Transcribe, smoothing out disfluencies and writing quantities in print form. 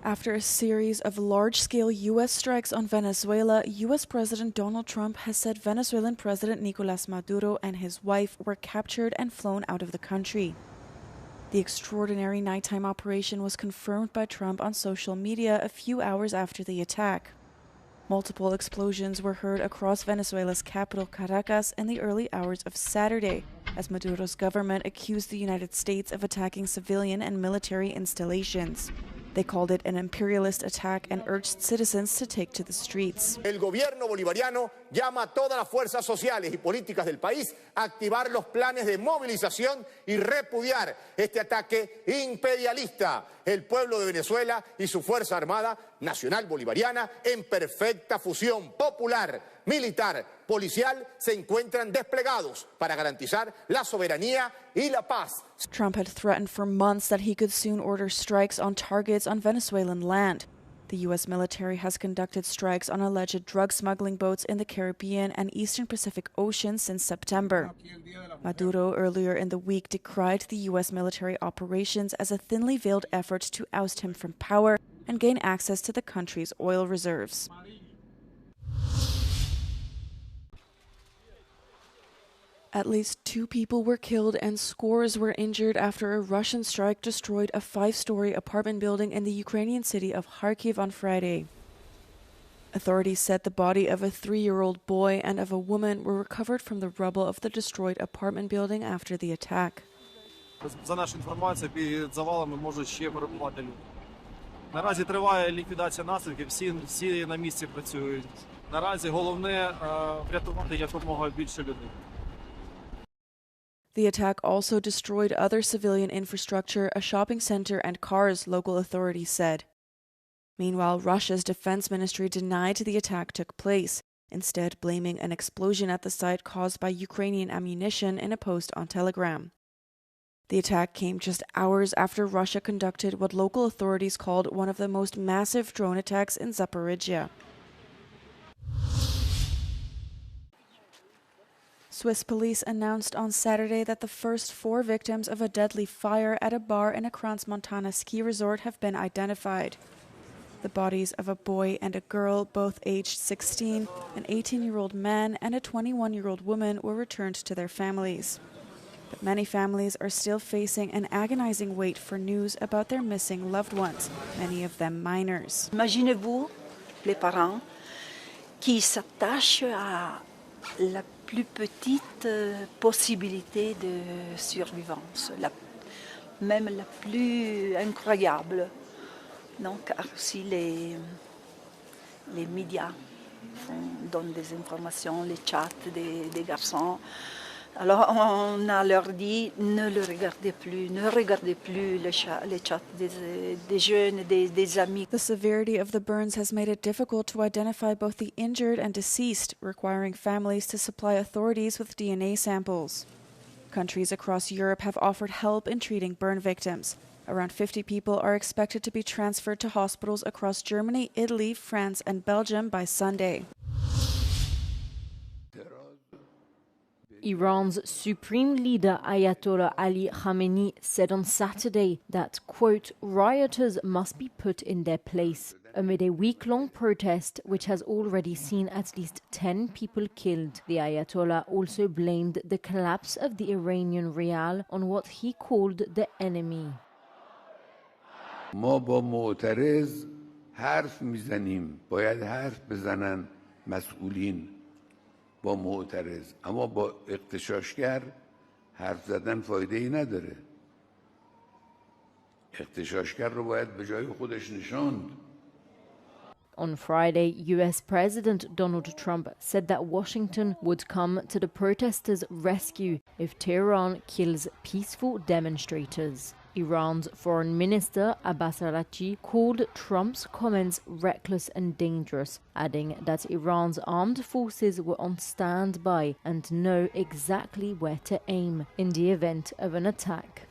After a series of large-scale U.S. strikes on Venezuela, U.S. President Donald Trump has said Venezuelan President Nicolás Maduro and his wife were captured and flown out of the country. The extraordinary nighttime operation was confirmed by Trump on social media a few hours after the attack. Multiple explosions were heard across Venezuela's capital, Caracas, in the early hours of Saturday, as Maduro's government accused the United States of attacking civilian and military installations. They called it an imperialist attack and urged citizens to take to the streets. El gobierno bolivariano llama a todas las fuerzas sociales y políticas del país a activar los planes de movilización y repudiar este ataque imperialista. El pueblo de Venezuela y su Fuerza Armada Nacional Bolivariana, en perfecta fusión popular, militar, policial, se encuentran desplegados para garantizar la soberanía y la paz. Trump had threatened for months that he could soon order strikes on targets on Venezuelan land. The U.S. military has conducted strikes on alleged drug smuggling boats in the Caribbean and Eastern Pacific Ocean since September. Maduro earlier in the week decried the U.S. military operations as a thinly veiled effort to oust him from power and gain access to the country's oil reserves. At least 2 people were killed and scores were injured after a Russian strike destroyed a 5-story apartment building in the Ukrainian city of Kharkiv on Friday. Authorities said the body of a 3-year-old boy and of a woman were recovered from the rubble of the destroyed apartment building after the attack. За нашу інформацію, під завалами можуть ще перебувати люди. Наразі триває ліквідація наслідків, всі на місці працюють. Наразі головне врятувати якомога більше людей. The attack also destroyed other civilian infrastructure, a shopping center, and cars, local authorities said. Meanwhile, Russia's defense ministry denied the attack took place, instead blaming an explosion at the site caused by Ukrainian ammunition in a post on Telegram. The attack came just hours after Russia conducted what local authorities called one of the most massive drone attacks in Zaporizhia. Swiss police announced on Saturday that the first 4 victims of a deadly fire at a bar in a Crans-Montana ski resort have been identified. The bodies of a boy and a girl, both aged 16, an 18-year-old man, and a 21-year-old woman were returned to their families. But many families are still facing an agonizing wait for news about their missing loved ones, many of them minors. Imaginez-vous les parents qui s'attachent à la plus petite possibilité de survivance, même la plus incroyable. Donc aussi les médias donnent des informations, les chats des garçons. Alors on a leur dit ne le regardez plus, ne regardez plus les chats des jeunes, des amis. The severity of the burns has made it difficult to identify both the injured and deceased, requiring families to supply authorities with DNA samples. Countries across Europe have offered help in treating burn victims. Around 50 people are expected to be transferred to hospitals across Germany, Italy, France, and Belgium by Sunday. Iran's supreme leader Ayatollah Ali Khamenei said on Saturday that, quote, rioters must be put in their place, amid a week-long protest which has already seen at least 10 people killed. The Ayatollah also blamed the collapse of the Iranian rial on what he called the enemy. ما با معترض حرف میزنیم، باید حرف بزنن مسئولین با معترض، اما با اغتشاشگر حرف زدن فایده ای نداره. اغتشاشگر رو باید به جای خودش نشاند. On Friday, US President Donald Trump said that Washington would come to the protesters' rescue if Tehran kills peaceful demonstrators. Iran's Foreign Minister Abbas Araghchi called Trump's comments reckless and dangerous, adding that Iran's armed forces were on standby and know exactly where to aim in the event of an attack.